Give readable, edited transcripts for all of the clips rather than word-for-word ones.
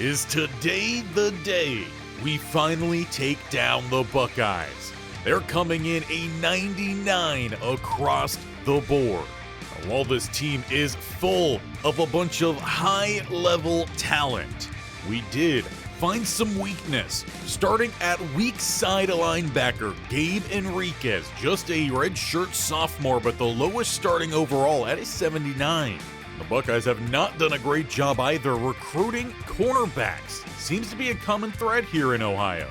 Is today the day we finally take down the Buckeyes? They're coming in a 99 across the board. And while this team is full of a bunch of high-level talent, we did find some weakness, starting at weak side linebacker Gabe Enriquez, just a redshirt sophomore, but the lowest starting overall at a 79. The Buckeyes have not done a great job either recruiting cornerbacks. Seems to be a common thread here in Ohio.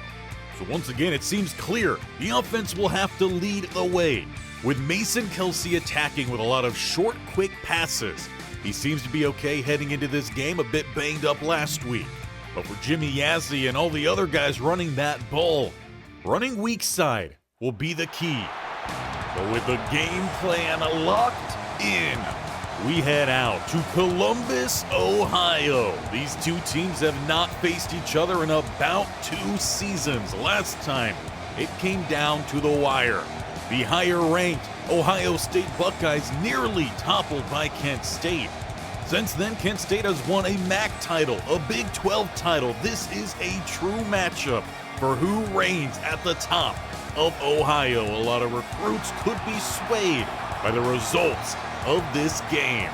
So once again, it seems clear the offense will have to lead the way, with Mason Kelce attacking with a lot of short, quick passes. He seems to be okay heading into this game, a bit banged up last week. But for Jimmy Yazzie and all the other guys running that ball, running weak side will be the key. But with the game plan locked in, we head out to Columbus, Ohio. These two teams have not faced each other in about 2 seasons. Last time, it came down to the wire. The higher-ranked Ohio State Buckeyes nearly toppled by Kent State. Since then, Kent State has won a MAC title, a Big 12 title. This is a true matchup for who reigns at the top of Ohio. A lot of recruits could be swayed by the results of this game.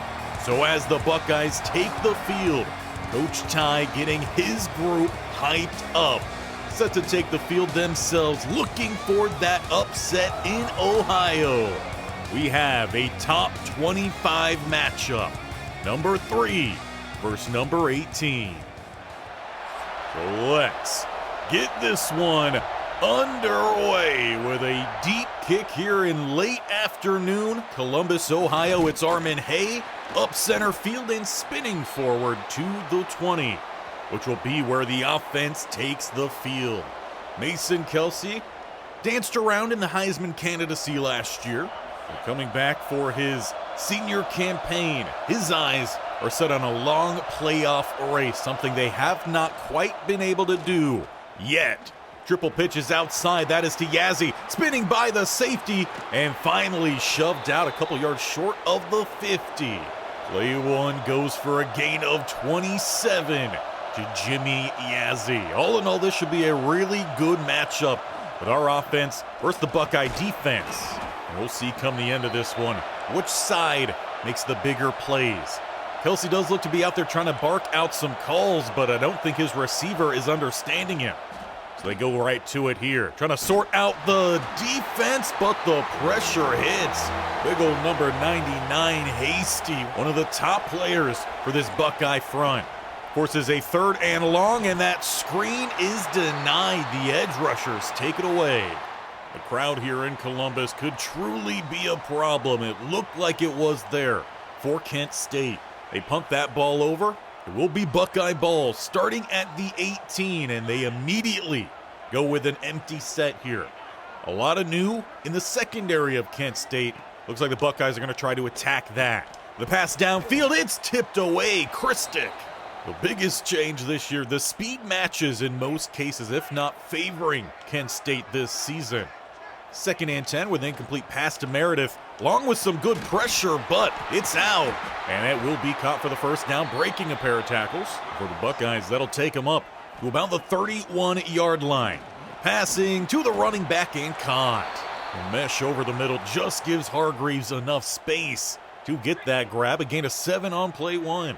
So as the Buckeyes take the field, Coach Ty getting his group hyped up, set to take the field themselves, looking for that upset in Ohio. We have a top 25 matchup. Number 3 versus number 18. So let's get this one underway with a deep kick here in late afternoon. Columbus, Ohio, it's Armin Hay up center field and spinning forward to the 20, which will be where the offense takes the field. Mason Kelce danced around in the Heisman candidacy last year. And coming back for his senior campaign, his eyes are set on a long playoff race, something they have not quite been able to do yet. Triple pitch is outside, that is to Yazzie, spinning by the safety, and finally shoved out a couple yards short of the 50. Play one goes for a gain of 27 to Jimmy Yazzie. All in all, this should be a really good matchup with our offense versus the Buckeye defense. And we'll see come the end of this one which side makes the bigger plays. Kelce does look to be out there trying to bark out some calls, but I don't think his receiver is understanding him. So they go right to it here, trying to sort out the defense, but the pressure hits. Big old number 99, Hasty, one of the top players for this Buckeye front. Forces a 3rd and long, and that screen is denied. The edge rushers take it away. The crowd here in Columbus could truly be a problem. It looked like it was there for Kent State. They pumped that ball over. It will be Buckeye ball starting at the 18, and they immediately go with an empty set here. A lot of new in the secondary of Kent State. Looks like the Buckeyes are going to try to attack that. The pass downfield, it's tipped away. Christic. The biggest change this year, the speed matches in most cases, if not favoring Kent State this season. 2nd and 10 with an incomplete pass to Meredith, along with some good pressure, but it's out. And it will be caught for the first down, breaking a pair of tackles. For the Buckeyes, that'll take them up to about the 31-yard line. Passing to the running back and caught. The mesh over the middle just gives Hargreaves enough space to get that grab. A gain of 7 on play 1.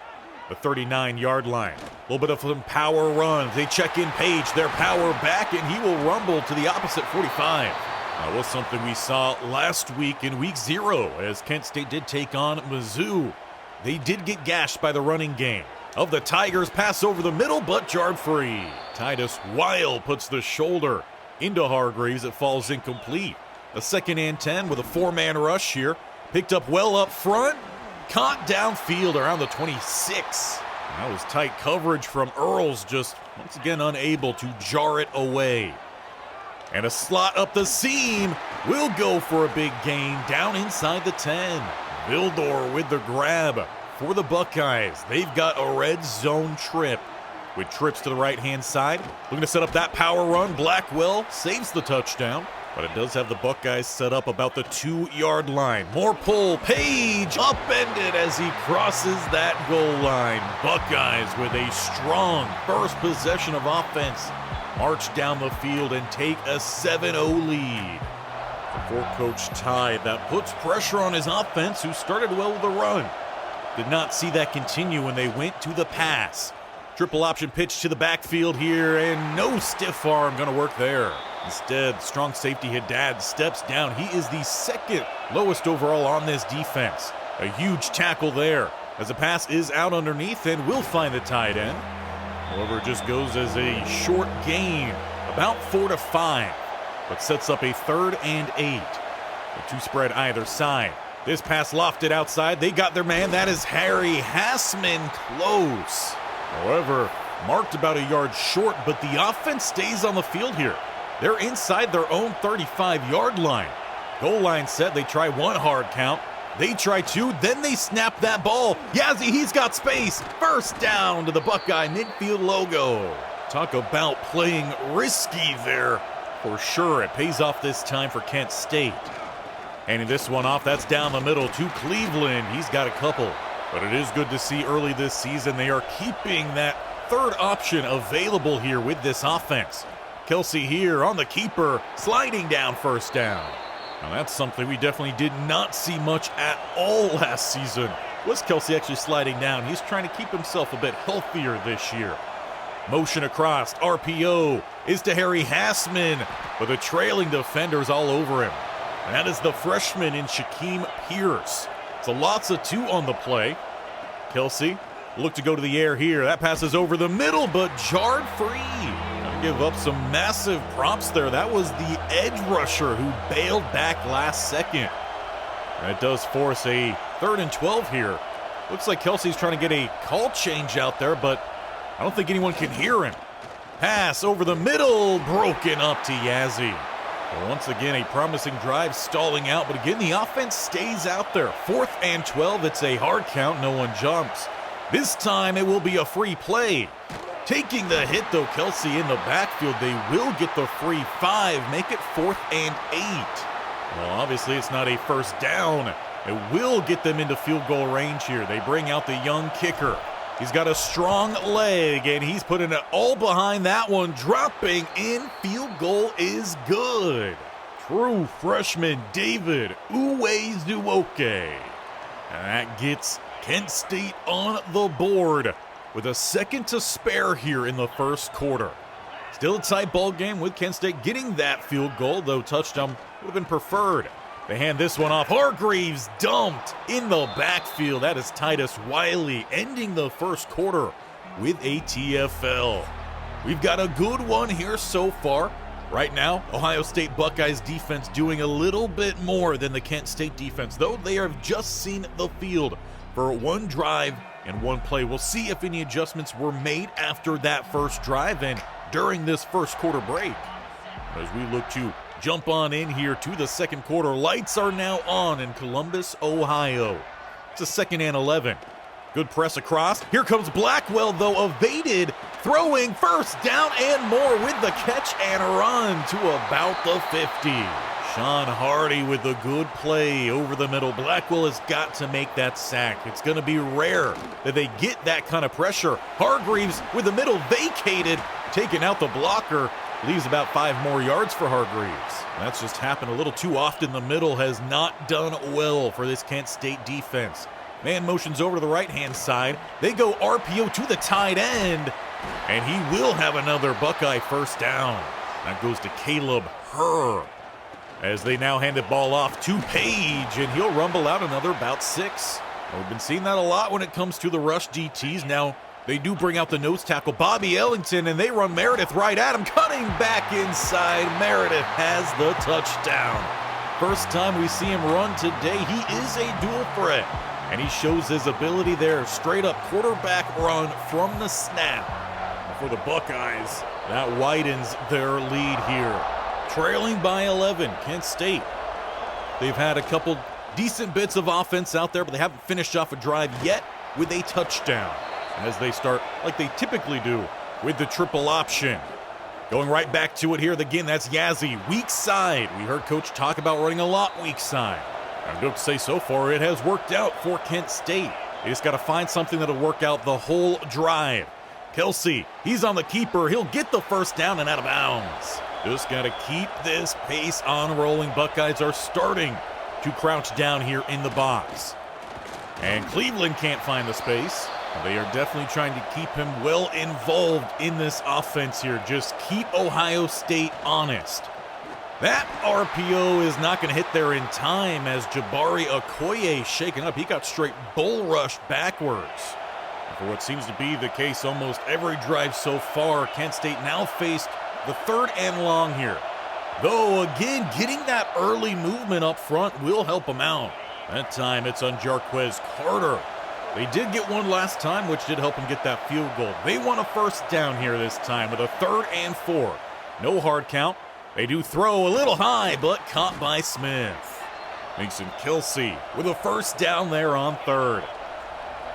The 39-yard line. A little bit of some power runs. They check in Page, their power back, and he will rumble to the opposite 45. That was something we saw last week in week 0 as Kent State did take on Mizzou. They did get gashed by the running game of the Tigers. Pass over the middle, but jarred free. Titus Weil puts the shoulder into Hargreaves. It falls incomplete. A 2nd and 10 with a 4-man rush here. Picked up well up front. Caught downfield around the 26. That was tight coverage from Earls, just once again unable to jar it away. And a slot up the seam will go for a big gain down inside the 10. Vildor with the grab for the Buckeyes. They've got a red zone trip with trips to the right-hand side. Looking to set up that power run. Blackwell saves the touchdown. but it does have the Buckeyes set up about the 2-yard line. More pull, Page upended as he crosses that goal line. Buckeyes with a strong first possession of offense march down the field and take a 7-0 lead. For Coach Ty, that puts pressure on his offense, who started well with the run. Did not see that continue when they went to the pass. Triple option pitch to the backfield here, and no stiff arm going to work there. Instead, strong safety Haddad steps down. He is the second lowest overall on this defense. A huge tackle there as the pass is out underneath and will find the tight end. However, it just goes as a short gain, about 4 to 5, but sets up a 3rd and 8. The 2 spread either side. This pass lofted outside. They got their man. That is Harry Hassman, close. However, marked about a yard short, but the offense stays on the field here. They're inside their own 35-yard line. Goal line set. They try 1 hard count. They try 2. Then they snap that ball. Yazzie, he's got space. First down to the Buckeye midfield logo. Talk about playing risky there. For sure, it pays off this time for Kent State. Handing this one off, that's down the middle to Cleveland. He's got a couple. But it is good to see early this season they are keeping that 3rd option available here with this offense. Kelsey here on the keeper, sliding down first down. Now that's something we definitely did not see much at all last season. Was Kelsey actually sliding down? He's trying to keep himself a bit healthier this year. Motion across, RPO is to Harry Hassman, but the trailing defenders all over him. And that is the freshman in Shaquem Pierce. So lots of 2 on the play. Kelsey look to go to the air here. That passes over the middle, but jarred free. Gonna give up some massive props there. That was the edge rusher who bailed back last second. And it does force a 3rd and 12 here. Looks like Kelsey's trying to get a call change out there, but I don't think anyone can hear him. Pass over the middle, broken up to Yazzie. Well, once again, a promising drive stalling out, but again, the offense stays out there. 4th and 12, it's a hard count, no one jumps. This time, it will be a free play. Taking the hit, though, Kelsey in the backfield. They will get the free 5, make it 4th and 8. Well, obviously, it's not a first down. It will get them into field goal range here. They bring out the young kicker. He's got a strong leg, and he's putting it all behind that one. Dropping in, field goal is good. True freshman David Uwe-Zuoke. And that gets Kent State on the board with a second to spare here in the first quarter. Still a tight ball game with Kent State getting that field goal, though touchdown would have been preferred. They hand this one off. Hargreaves dumped in the backfield. That is Titus Wiley ending the first quarter with a TFL. We've got a good one here so far. Right now, Ohio State Buckeyes defense doing a little bit more than the Kent State defense, though they have just seen the field for 1 drive and 1 play. We'll see if any adjustments were made after that first drive and during this first quarter break. As we look to jump on in here to the second quarter. Lights are now on in Columbus, Ohio. It's a 2nd and 11. Good press across. Here comes Blackwell, though, evaded. Throwing first down and more with the catch and run to about the 50. Sean Hardy with a good play over the middle. Blackwell has got to make that sack. It's going to be rare that they get that kind of pressure. Hargreaves with the middle vacated, taking out the blocker. Leaves about 5 more yards for Hargreaves. That's just happened a little too often. The middle has not done well for this Kent State defense. Man motions over to the right-hand side. They go RPO to the tight end, and he will have another Buckeye first down. That goes to Caleb Herr, as they now hand the ball off to Page, and he'll rumble out another about 6. We've been seeing that a lot when it comes to the rush DTs. Now, they do bring out the nose tackle, Bobby Ellington, and they run Meredith right at him. Cutting back inside, Meredith has the touchdown. First time we see him run today. He is a dual threat, and he shows his ability there. Straight up quarterback run from the snap. For the Buckeyes, that widens their lead here. Trailing by 11, Kent State. They've had a couple decent bits of offense out there, but they haven't finished off a drive yet with a touchdown, as they start like they typically do with the triple option. Going right back to it here again, that's Yazzie, weak side. We heard Coach talk about running a lot weak side. I'm going to say so far it has worked out for Kent State. They just got to find something that'll work out the whole drive. Kelsey, he's on the keeper. He'll get the first down and out of bounds. Just got to keep this pace on rolling. Buckeyes are starting to crouch down here in the box. And Cleveland can't find the space. They are definitely trying to keep him well involved in this offense here. Just keep Ohio State honest. That RPO is not going to hit there in time as Jabari Okoye shaken up. He got straight bull rushed backwards. For what seems to be the case almost every drive so far, Kent State now faced the 3rd and long here. Though, again, getting that early movement up front will help them out. That time it's on Jarquez Carter. They did get one last time, which did help them get that field goal. They want a first down here this time with a 3rd and 4. No hard count. They do throw a little high, but caught by Smith. Mason Kelsey with a first down there on 3rd.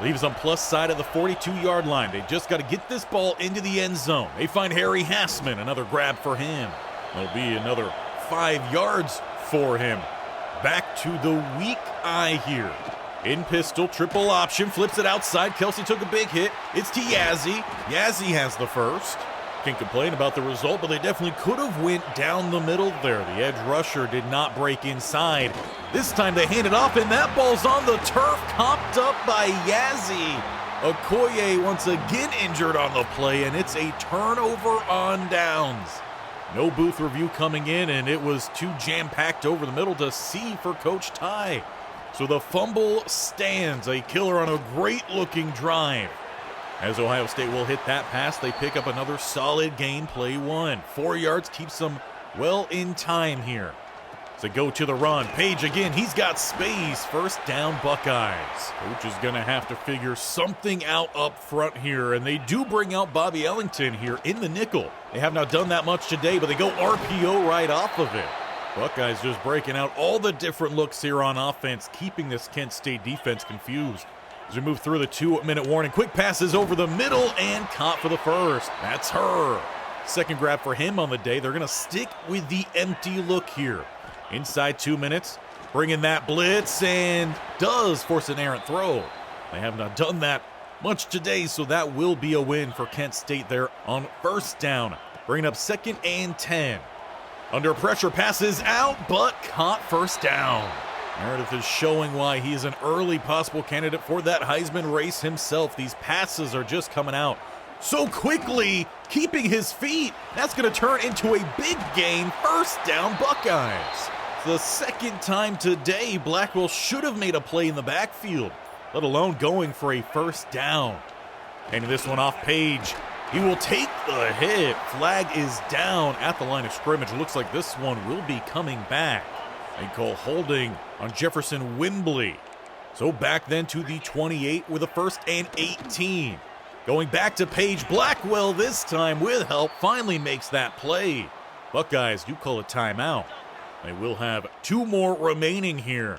Leaves them plus side of the 42-yard line. They just got to get this ball into the end zone. They find Harry Hassman, another grab for him. There'll be another 5 yards for him. Back to the weak eye here. In pistol, triple option, flips it outside. Kelsey took a big hit. It's to Yazzie. Yazzie has the first. Can't complain about the result, but they definitely could have went down the middle there. The edge rusher did not break inside. This time they hand it off, and that ball's on the turf, copped up by Yazzie. Okoye once again injured on the play, and it's a turnover on downs. No booth review coming in, and it was too jam-packed over the middle to see for Coach Ty. So the fumble stands, a killer on a great-looking drive. As Ohio State will hit that pass, they pick up another solid gain, play 1. 4 yards keeps them well in time here. So go to the run. Page again, he's got space. First down, Buckeyes. Coach is going to have to figure something out up front here, and they do bring out Bobby Ellington here in the nickel. They have not done that much today, but they go RPO right off of it. Buckeyes just breaking out all the different looks here on offense, keeping this Kent State defense confused. As we move through the 2-minute warning, quick passes over the middle and caught for the first. That's her. Second grab for him on the day. They're going to stick with the empty look here. Inside 2 minutes, bringing that blitz and does force an errant throw. They have not done that much today, so that will be a win for Kent State there on first down. Bringing up 2nd and 10. Under pressure, passes out, but caught first down. Meredith is showing why he is an early possible candidate for that Heisman race himself. These passes are just coming out so quickly, keeping his feet. That's going to turn into a big gain. First down, Buckeyes. The second time today, Blackwell should have made a play in the backfield, let alone going for a first down. And this one off Page. He will take the hit. Flag is down at the line of scrimmage. It looks like this one will be coming back. They call holding on Jefferson Wimbley. So back then to the 28 with a 1st and 18. Going back to Page. Blackwell this time with help finally makes that play. Buckeyes do call a timeout. They will have 2 more remaining here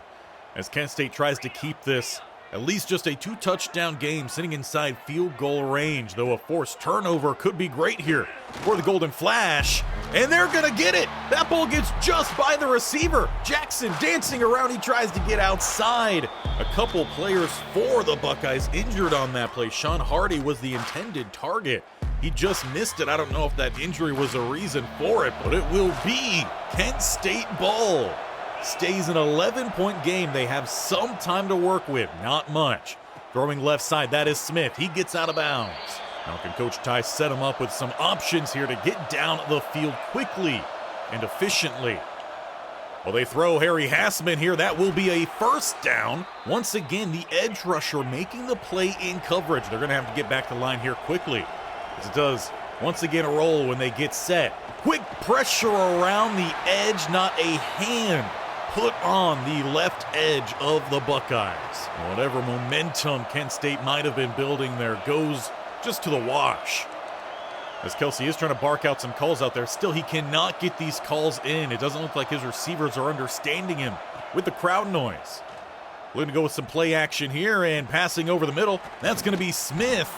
as Kent State tries to keep this at least just a 2-touchdown game, sitting inside field goal range, though a forced turnover could be great here for the Golden Flash. And they're going to get it. That ball gets just by the receiver. Jackson dancing around. He tries to get outside. A couple players for the Buckeyes injured on that play. Sean Hardy was the intended target. He just missed it. I don't know if that injury was a reason for it, but it will be Kent State ball. Stays an 11-point game. They have some time to work with, not much. Throwing left side, that is Smith. He gets out of bounds. Now can Coach Ty set him up with some options here to get down the field quickly and efficiently. Well, they throw Harry Hassman here. That will be a first down. Once again, the edge rusher making the play in coverage. They're going to have to get back to the line here quickly, as it does once again a roll when they get set. Quick pressure around the edge, not a hand put on the left edge of the Buckeyes. Whatever momentum Kent State might have been building there goes just to the wash. As Kelsey is trying to bark out some calls out there, still he cannot get these calls in. It doesn't look like his receivers are understanding him with the crowd noise. We're going to go with some play action here and passing over the middle. That's going to be Smith.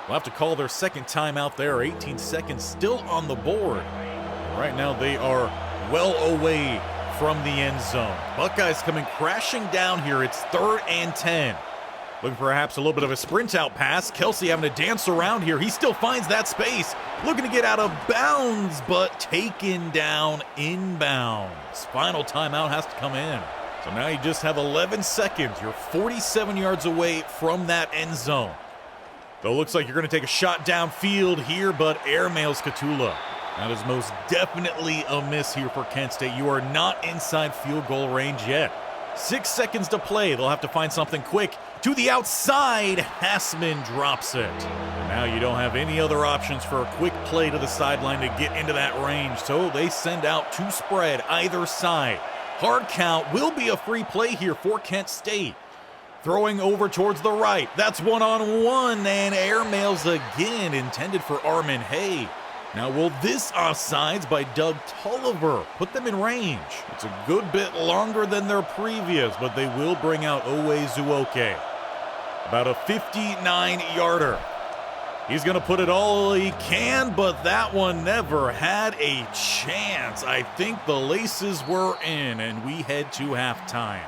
They'll have to call their second timeout there. 18 seconds still on the board. Right now they are well away from the end zone. Buckeyes coming crashing down here. It's 3rd and 10. Looking for perhaps a little bit of a sprint out pass. Kelsey having to dance around here. He still finds that space. Looking to get out of bounds, but taken down inbounds. Final timeout has to come in. So now you just have 11 seconds. You're 47 yards away from that end zone. Though it looks like you're going to take a shot downfield here, but airmails Katula. That is most definitely a miss here for Kent State. You are not inside field goal range yet. 6 seconds to play. They'll have to find something quick. To the outside, Hassman drops it. And now you don't have any other options for a quick play to the sideline to get into that range. So they send out 2 spread either side. Hard count will be a free play here for Kent State. Throwing over towards the right. That's 1-on-1 and airmails again, intended for Armin Hay. Now will this offsides by Doug Tulliver put them in range? It's a good bit longer than their previous, but they will bring out Owe Zuoke. About a 59-yarder. He's going to put it all he can, but that one never had a chance. I think the laces were in, and we head to halftime.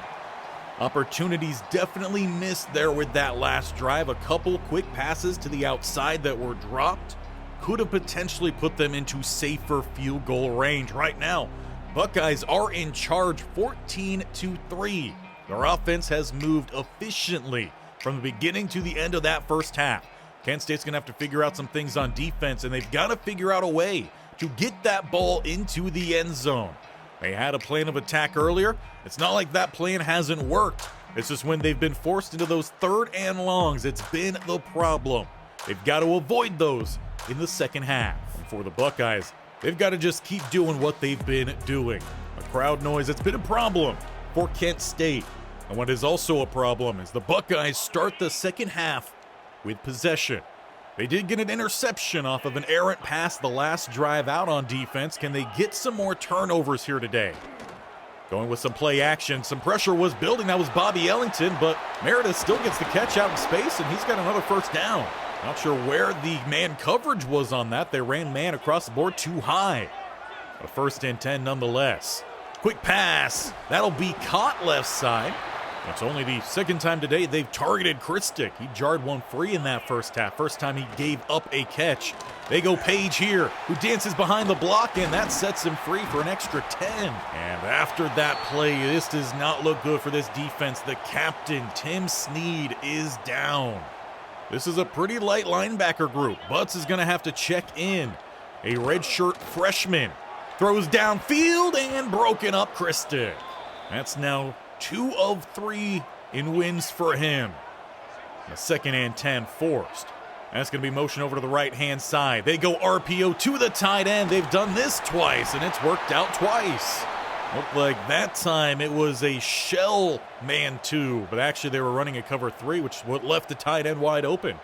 Opportunities definitely missed there with that last drive. A couple quick passes to the outside that were dropped could have potentially put them into safer field goal range. Right now, Buckeyes are in charge 14-3. Their offense has moved efficiently from the beginning to the end of that first half. Kent State's going to have to figure out some things on defense, and they've got to figure out a way to get that ball into the end zone. They had a plan of attack earlier. It's not like that plan hasn't worked. It's just when they've been forced into those 3rd and longs, it's been the problem. They've got to avoid those in the second half. And for the Buckeyes, they've got to just keep doing what they've been doing. A crowd noise that's been a problem for Kent State. And what is also a problem is the Buckeyes start the second half with possession. They did get an interception off of an errant pass the last drive out on defense. Can they get some more turnovers here today? Going with some play action. Some pressure was building. That was Bobby Ellington, but Meredith still gets the catch out in space, and he's got another first down. Not sure where the man coverage was on that. They ran man across the board too high. A 1st and 10 nonetheless. Quick pass. That'll be caught left side. It's only the second time today they've targeted Christic. He jarred one free in that first half. First time he gave up a catch. They go Page here, who dances behind the block, and that sets him free for an extra 10. And after that play, this does not look good for this defense. The captain, Tim Snead, is down. This is a pretty light linebacker group. Butts is going to have to check in. A redshirt freshman throws downfield and broken up Christic. That's now 2 of 3 in wins for him. The 2nd and 10 forced. That's going to be motion over to the right-hand side. They go RPO to the tight end. They've done this twice, and it's worked out twice. Looked like that time it was a shell man 2, but actually they were running a cover 3, which left the tight end wide open.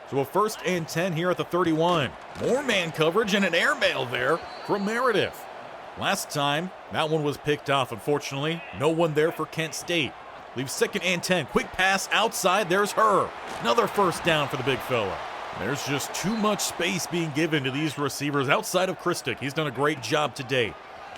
So a 1st and 10 here at the 31. More man coverage and an airmail there from Meredith. Last time, that one was picked off, unfortunately. No one there for Kent State. Leaves 2nd and 10. Quick pass outside. There's her. Another first down for the big fella. There's just too much space being given to these receivers outside of Christic. He's done a great job today.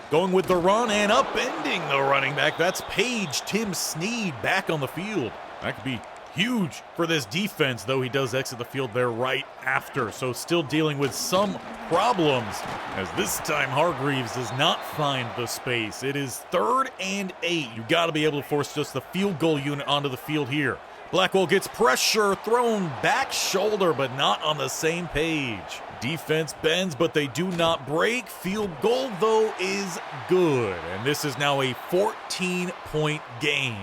Going with the run and upending the running back. That's Page Tim Snead back on the field. That could be huge for this defense, though he does exit the field there right after. So still dealing with some problems, as this time Hargreaves does not find the space. It is 3rd and 8. You got to be able to force just the field goal unit onto the field here. Blackwell gets pressure, thrown back shoulder, but not on the same page. Defense bends, but they do not break. Field goal, though, is good. And this is now a 14-point game.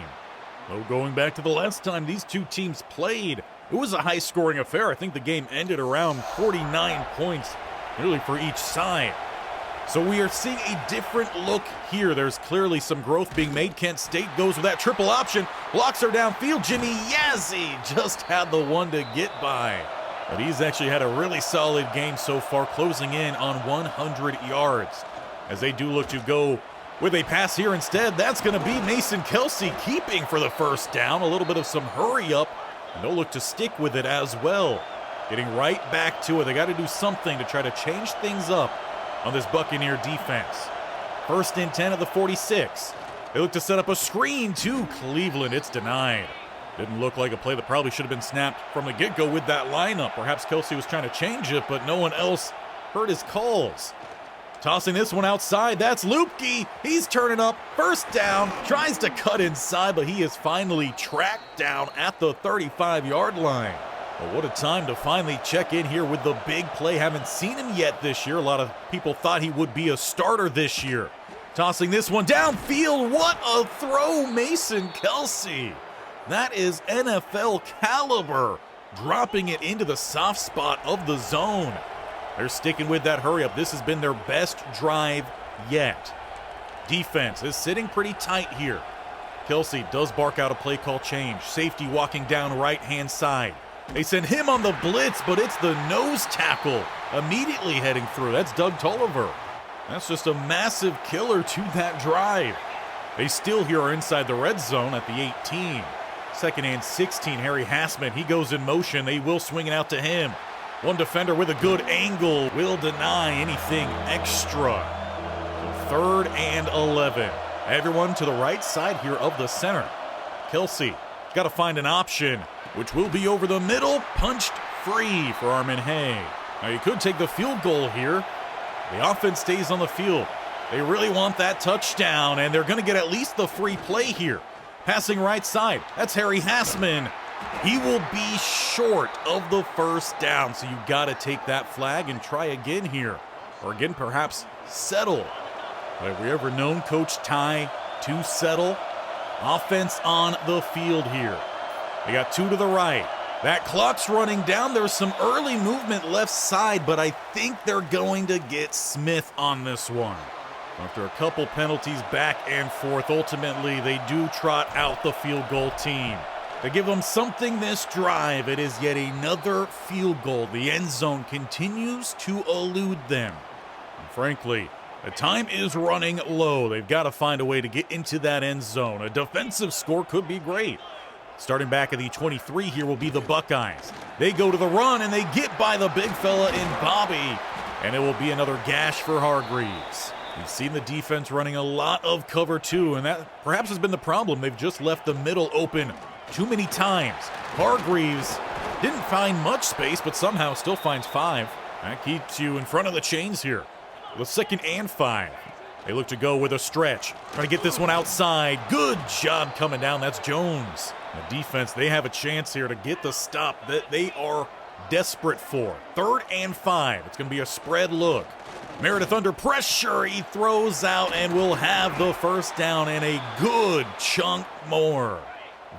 Though going back to the last time these two teams played, it was a high-scoring affair. I think the game ended around 49 points, nearly for each side. So we are seeing a different look here. There's clearly some growth being made. Kent State goes with that triple option. Blocks her downfield. Jimmy Yazzie just had the one to get by. But he's actually had a really solid game so far, closing in on 100 yards. As they do look to go with a pass here instead, that's going to be Mason Kelsey keeping for the first down. A little bit of some hurry up, and they'll look to stick with it as well. getting right back to it. They got to do something to try to change things up on this Buccaneer defense. 1st and 10 of the 46. They look to set up a screen to Cleveland. It's denied. Didn't look like a play that probably should have been snapped from the get-go with that lineup. Perhaps Kelsey was trying to change it, but no one else heard his calls. Tossing this one outside, that's Lupke. He's turning up, 1st down, tries to cut inside, but he is finally tracked down at the 35-yard line. But what a time to finally check in here with the big play. Haven't seen him yet this year. A lot of people thought he would be a starter this year. Tossing this one downfield, what a throw, Mason Kelsey. That is NFL caliber, dropping it into the soft spot of the zone. They're sticking with that hurry up. This has been their best drive yet. Defense is sitting pretty tight here. Kelsey does bark out a play call change. Safety walking down right-hand side. They send him on the blitz, but it's the nose tackle immediately heading through. That's Doug Tolliver. That's just a massive killer to that drive. They still here are inside the red zone at the 18. 2nd and 16, Harry Hassman, he goes in motion. They will swing it out to him. One defender with a good angle will deny anything extra. So 3rd and 11. Everyone to the right side here of the center. Kelsey got to find an option, which will be over the middle, punched free for Armin Hay. Now you could take the field goal here. The offense stays on the field. They really want that touchdown, and they're going to get at least the free play here. Passing right side, that's Harry Hassman. He will be short of the 1st down, so you got to take that flag and try again here. Or again, perhaps settle. Have we ever known Coach Ty to settle? Offense on the field here. They got 2 to the right. That clock's running down. There's some early movement left side, but I think they're going to get Smith on this one. After a couple penalties back and forth, ultimately they do trot out the field goal team. To give them something this drive, it is yet another field goal. The end zone continues to elude them. And frankly, the time is running low. They've got to find a way to get into that end zone. A defensive score could be great. Starting back at the 23 here will be the Buckeyes. They go to the run and they get by the big fella in Bobby. And it will be another gash for Hargreaves. We've seen the defense running a lot of cover two, and that perhaps has been the problem. They've just left the middle open too many times. Hargreaves didn't find much space, but somehow still finds 5. That keeps you in front of the chains here. With 2nd and 5. They look to go with a stretch. Trying to get this one outside. Good job coming down. That's Jones. The defense, they have a chance here to get the stop that they are desperate for. 3rd and 5. It's going to be a spread look. Meredith under pressure. He throws out and will have the 1st down and a good chunk more.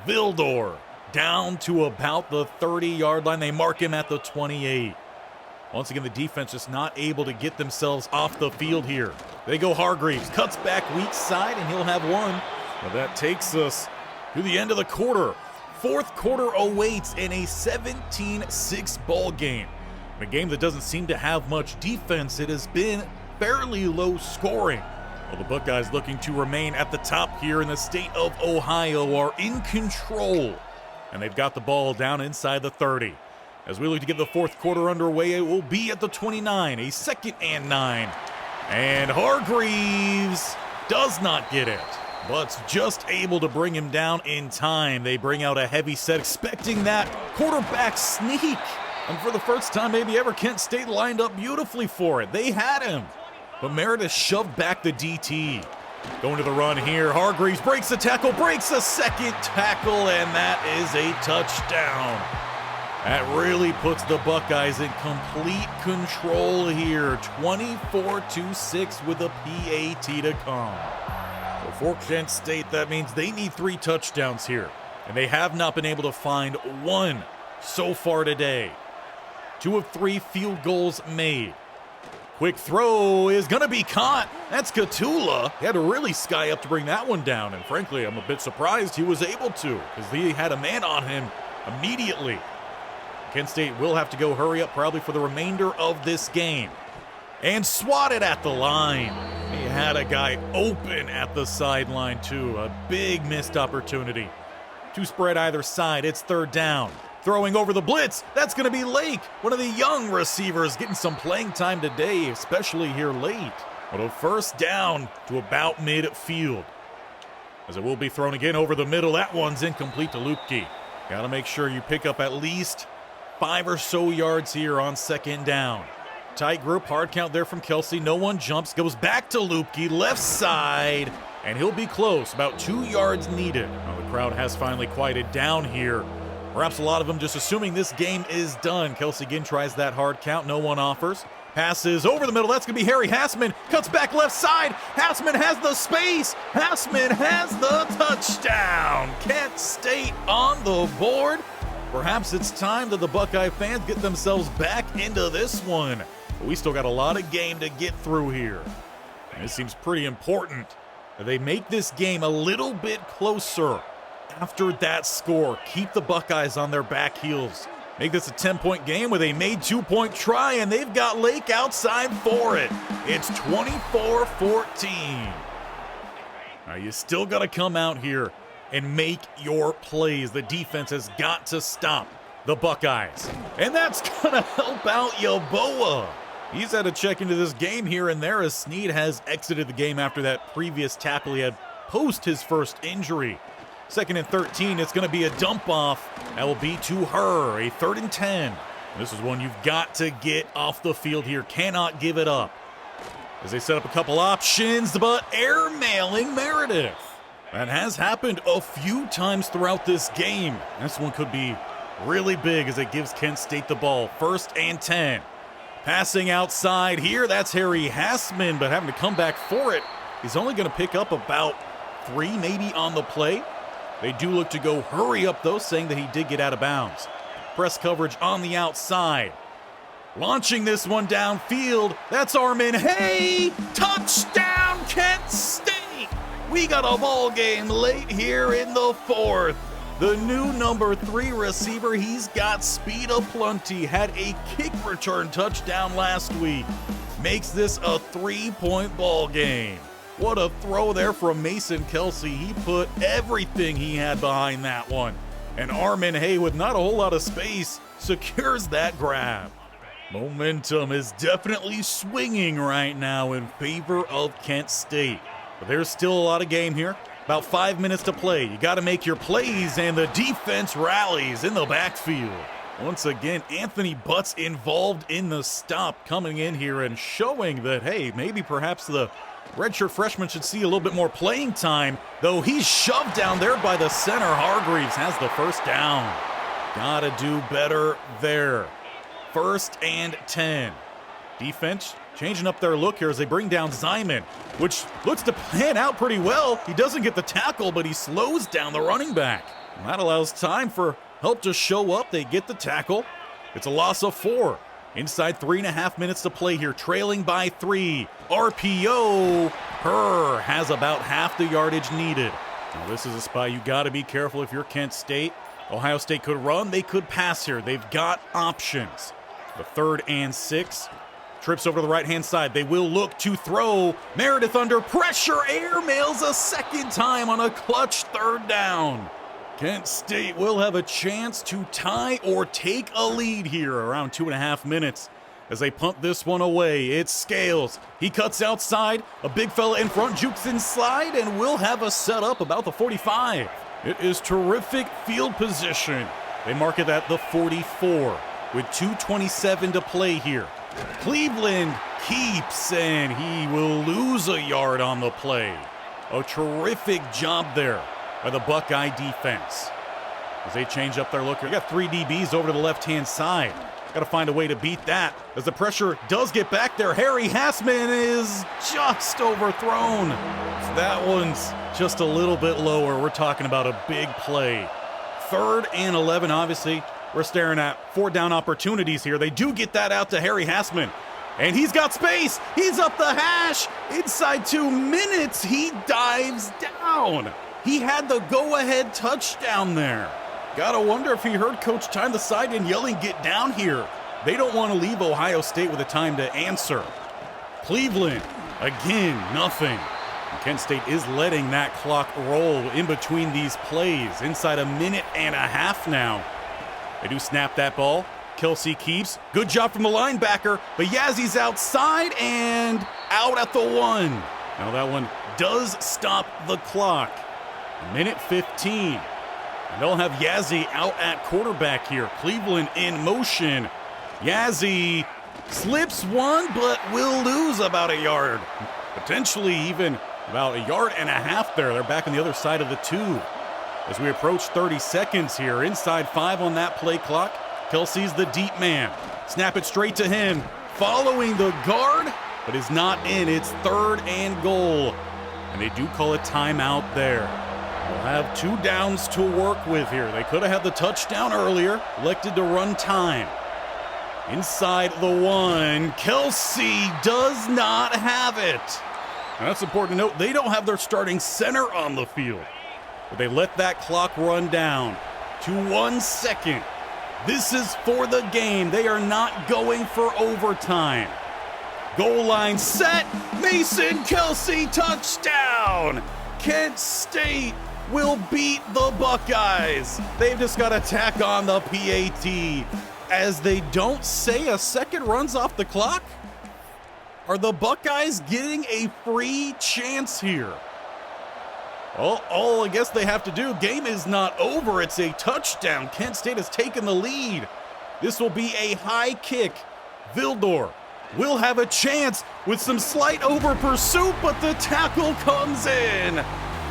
Vildor down to about the 30-yard line. They mark him at the 28. Once again, the defense just not able to get themselves off the field here. They go Hargreaves, cuts back weak side, and he'll have 1. Well, that takes us to the end of the quarter. 4th quarter awaits in a 17-6 ball game. In a game that doesn't seem to have much defense, it has been fairly low scoring. Well, the Buckeyes, looking to remain at the top here in the state of Ohio, are in control. And they've got the ball down inside the 30. As we look to get the 4th quarter underway, it will be at the 29, a 2nd and 9. And Hargreaves does not get it, but just able to bring him down in time. They bring out a heavy set, expecting that quarterback sneak. And for the first time maybe ever, Kent State lined up beautifully for it. They had him, but Meredith shoved back the DT. Going to the run here, Hargreaves breaks the tackle, breaks a 2nd tackle, and that is a touchdown. That really puts the Buckeyes in complete control here. 24-6 with a PAT to come. So for Kent State, that means they need 3 touchdowns here. And they have not been able to find 1 so far today. 2 of 3 field goals made. Quick throw is going to be caught. That's Katula. He had to really sky up to bring that one down. And frankly, I'm a bit surprised he was able to, because he had a man on him immediately. Kent State will have to go hurry up probably for the remainder of this game. And swatted at the line. He had a guy open at the sideline too. A big missed opportunity. 2 spread either side. It's 3rd down. Throwing over the blitz, that's going to be Lake, one of the young receivers getting some playing time today, especially here late. But a first down to about midfield. As it will be thrown again over the middle, that one's incomplete to Lupke. Got to make sure you pick up at least 5 or so yards here on second down. Tight group, hard count there from Kelsey. No one jumps, goes back to Lupke, left side, and he'll be close, about 2 yards needed. Well, the crowd has finally quieted down here. Perhaps a lot of them just assuming this game is done. Kelsey again tries that hard count, no one offers. Passes over the middle, that's going to be Harry Hassman. Cuts back left side, Hassman has the space. Hassman has the touchdown. Kent State on the board. Perhaps it's time that the Buckeye fans get themselves back into this one. But we still got a lot of game to get through here. And it seems pretty important that they make this game a little bit closer. After that score, keep the Buckeyes on their back heels. Make this a 10-point game with a made 2-point try, and they've got Lake outside for it. It's 24-14. Now you still got to come out here and make your plays. The defense has got to stop the Buckeyes. And that's going to help out Yeboah. He's had to check into this game here and there as Snead has exited the game after that previous tackle he had post his first injury. 2nd and 13, it's going to be a dump off. That will be to her, a 3rd and 10. This is one you've got to get off the field here. Cannot give it up. As they set up a couple options, but airmailing Meredith. That has happened a few times throughout this game. This one could be really big as it gives Kent State the ball. 1st and 10. Passing outside here, that's Harry Hassman, but having to come back for it. He's only going to pick up about 3 maybe on the play. They do look to go hurry up, though, saying that he did get out of bounds. Press coverage on the outside. Launching this one downfield, that's Armin. Hey! Touchdown, Kent State! We got a ball game late here in the 4th. The new number 3 receiver, he's got speed aplenty. Had a kick return touchdown last week. Makes this a 3-point ball game. What a throw there from Mason Kelsey. He put everything he had behind that one. And Armin Hay, with not a whole lot of space, secures that grab. Momentum is definitely swinging right now in favor of Kent State. But there's still a lot of game here. About 5 minutes to play. You got to make your plays, and the defense rallies in the backfield. Once again, Anthony Butts involved in the stop, coming in here and showing that, hey, maybe perhaps the redshirt freshman should see a little bit more playing time, though he's shoved down there by the center. Hargreaves has the first down. Gotta do better there. 1st and 10. Defense changing up their look here as they bring down Zyman, which looks to pan out pretty well. He doesn't get the tackle, but he slows down the running back. And that allows time for help to show up. They get the tackle. It's a loss of 4. Inside 3.5 minutes to play here, trailing by 3. RPO. Herr has about half the yardage needed. Now this is a spot you got to be careful if you're Kent State. Ohio State could run, they could pass here. They've got options. The 3rd and 6. Trips over to the right-hand side. They will look to throw. Meredith under pressure. Airmails a second time on a clutch 3rd down. Kent State will have a chance to tie or take a lead here around 2.5 minutes as they punt this one away. It's Scales. He cuts outside. A big fella in front jukes inside, and we'll have a setup about the 45. It is terrific field position. They mark it at the 44 with 2:27 to play here. Cleveland keeps, and he will lose a yard on the play. A terrific job there by the Buckeye defense. As they change up their look, we got 3 DBs over to the left-hand side. Got to find a way to beat that. As the pressure does get back there, Harry Hassman is just overthrown. That one's just a little bit lower. We're talking about a big play. 3rd and 11, obviously. We're staring at 4 down opportunities here. They do get that out to Harry Hassman. And he's got space. He's up the hash. Inside 2 minutes, he dives down. He had the go-ahead touchdown there. Gotta wonder if he heard Coach Ty on the sideline yelling, "Get down here." They don't want to leave Ohio State with a time to answer. Cleveland, again, nothing. And Kent State is letting that clock roll in between these plays. Inside 1.5 minutes now. They do snap that ball. Kelsey keeps. Good job from the linebacker, but Yazzy's outside and out at the 1. Now that one does stop the clock. Minute 15. And they'll have Yazzie out at quarterback here. Cleveland in motion. Yazzie slips one, but will lose about a yard. Potentially even about a yard and a half there. They're back on the other side of the 2. As we approach 30 seconds here, inside 5 on that play clock. Kelsey's the deep man. Snap it straight to him. Following the guard, but is not in. It's 3rd and goal. And they do call a timeout there. We'll have 2 downs to work with here. They could have had the touchdown earlier. Elected to run time. Inside the 1. Kelsey does not have it. Now that's important to note. They don't have their starting center on the field. But they let that clock run down to 1 second. This is for the game. They are not going for overtime. Goal line set. Mason Kelsey touchdown. Kent State will beat the Buckeyes. They've just got to tack on the PAT. As they don't say a second runs off the clock. Are the Buckeyes getting a free chance here? Well, all I guess they have to do, game is not over. It's a touchdown. Kent State has taken the lead. This will be a high kick. Vildor will have a chance with some slight over pursuit, but the tackle comes in.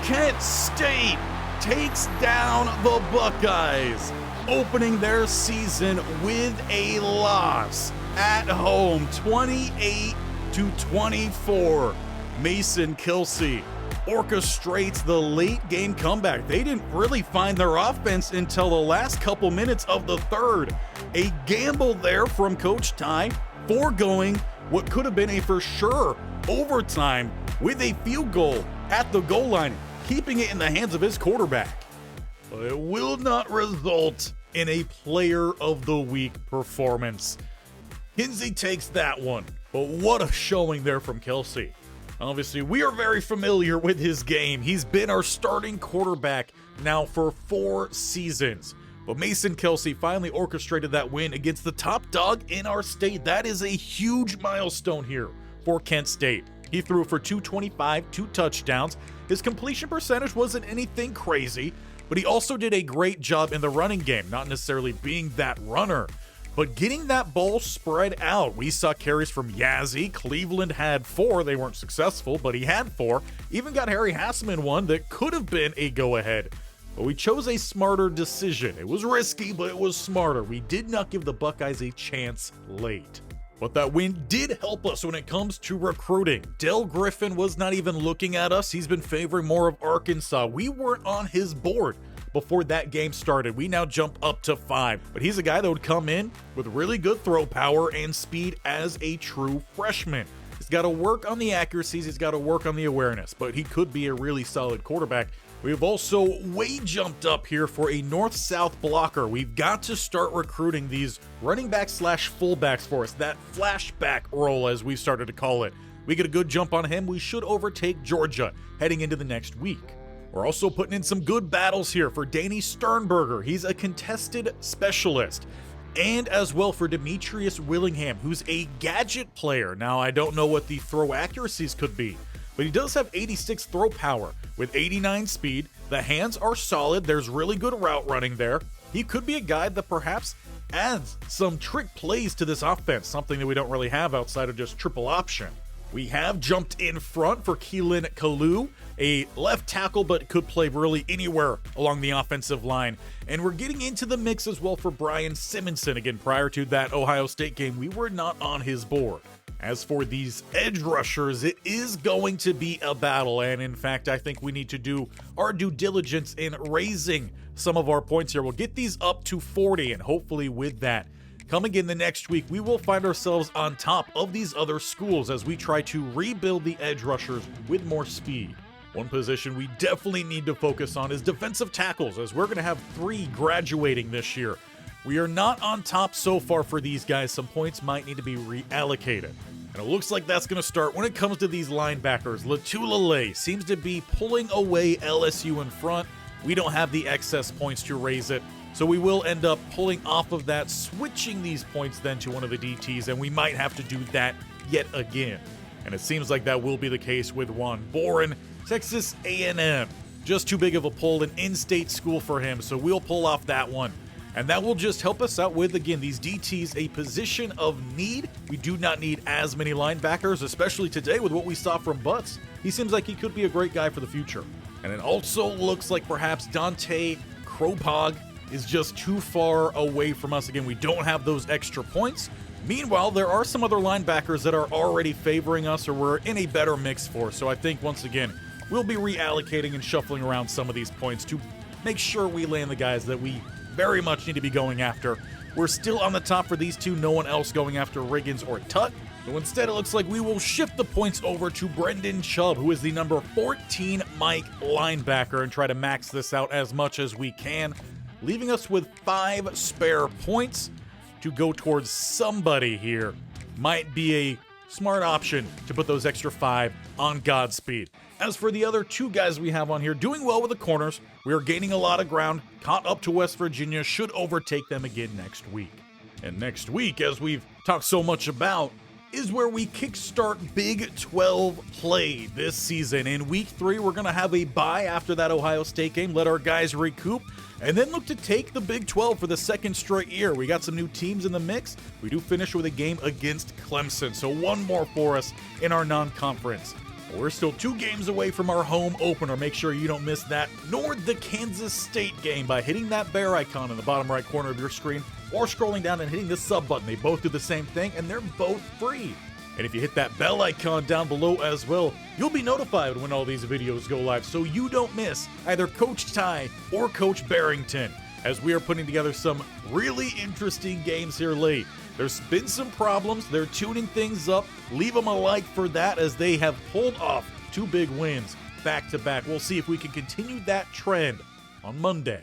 Kent State takes down the Buckeyes, opening their season with a loss at home, 28-24. Mason Kelsey orchestrates the late game comeback. They didn't really find their offense until the last couple minutes of the 3rd. A gamble there from Coach Ty, foregoing what could have been a for sure overtime with a field goal at the goal line, keeping it in the hands of his quarterback. But it will not result in a player of the week performance. Kinsey takes that one, but what a showing there from Kelsey. Obviously, we are very familiar with his game. He's been our starting quarterback now for 4 seasons. But Mason Kelsey finally orchestrated that win against the top dog in our state. That is a huge milestone here for Kent State. He threw for 225, 2 touchdowns. His completion percentage wasn't anything crazy, but he also did a great job in the running game, not necessarily being that runner, but getting that ball spread out. We saw carries from Yazzie. Cleveland had 4. They weren't successful, but he had 4. Even got Harry Hassman one that could have been a go-ahead. But we chose a smarter decision. It was risky, but it was smarter. We did not give the Buckeyes a chance late. But that win did help us when it comes to recruiting. Del Griffin was not even looking at us. He's been favoring more of Arkansas. We weren't on his board before that game started. We now jump up to 5. But he's a guy that would come in with really good throw power and speed as a true freshman. He's got to work on the accuracies. He's got to work on the awareness. But he could be a really solid quarterback. We've also way jumped up here for a north-south blocker. We've got to start recruiting these running back slash fullbacks for us. That flashback role, as we started to call it. We get a good jump on him. We should overtake Georgia heading into the next week. We're also putting in some good battles here for Danny Sternberger. He's a contested specialist. And as well for Demetrius Willingham, who's a gadget player. Now, I don't know what the throw accuracies could be, but he does have 86 throw power with 89 speed. The hands are solid. There's really good route running there. He could be a guy that perhaps adds some trick plays to this offense, something that we don't really have outside of just triple option. We have jumped in front for Keelan Kalu, a left tackle, but could play really anywhere along the offensive line. And we're getting into the mix as well for Brian Simonson. Again, prior to that Ohio State game, we were not on his board. As for these edge rushers, it is going to be a battle. And in fact, I think we need to do our due diligence in raising some of our points here. We'll get these up to 40, and hopefully with that, coming in the next week, we will find ourselves on top of these other schools as we try to rebuild the edge rushers with more speed. One position we definitely need to focus on is defensive tackles, as we're going to have 3 graduating this year. We are not on top so far for these guys. Some points might need to be reallocated. And it looks like that's going to start when it comes to these linebackers. Latulele seems to be pulling away LSU in front. We don't have the excess points to raise it. So we will end up pulling off of that, switching these points then to one of the DTs, and we might have to do that yet again. And it seems like that will be the case with Juan Boren, Texas A&M. Just too big of a pull, an in-state school for him, so we'll pull off that one. And that will just help us out with, again, these DTs, a position of need. We do not need as many linebackers, especially today with what we saw from Butts. He seems like he could be a great guy for the future. And it also looks like perhaps Dante Kropog is just too far away from us. Again, we don't have those extra points. Meanwhile, there are some other linebackers that are already favoring us or we're in a better mix for. So I think, once again, we'll be reallocating and shuffling around some of these points to make sure we land the guys that we very much need to be going after. We're still on the top for these two, no one else going after Riggins or Tut. So instead, it looks like we will shift the points over to Brendan Chubb, who is the number 14 Mike linebacker, and try to max this out as much as we can, leaving us with 5 spare points to go towards somebody here. Might be a smart option to put those extra 5 on Godspeed. As for the other 2 guys we have on here, doing well with the corners. We are gaining a lot of ground, caught up to West Virginia, should overtake them again next week. And next week, as we've talked so much about, is where we kickstart Big 12 play this season. In week 3, we're going to have a bye after that Ohio State game, let our guys recoup, and then look to take the Big 12 for the second straight year. We got some new teams in the mix. We do finish with a game against Clemson, so one more for us in our non-conference. We're still 2 games away from our home opener. Make sure you don't miss that, nor the Kansas State game by hitting that bear icon in the bottom right corner of your screen or scrolling down and hitting the sub button. They both do the same thing, and they're both free. And if you hit that bell icon down below as well, you'll be notified when all these videos go live so you don't miss either Coach Ty or Coach Barrington, as we are putting together some really interesting games here late. There's been some problems. They're tuning things up. Leave them a like for that, as they have pulled off 2 big wins back to back. We'll see if we can continue that trend on Monday.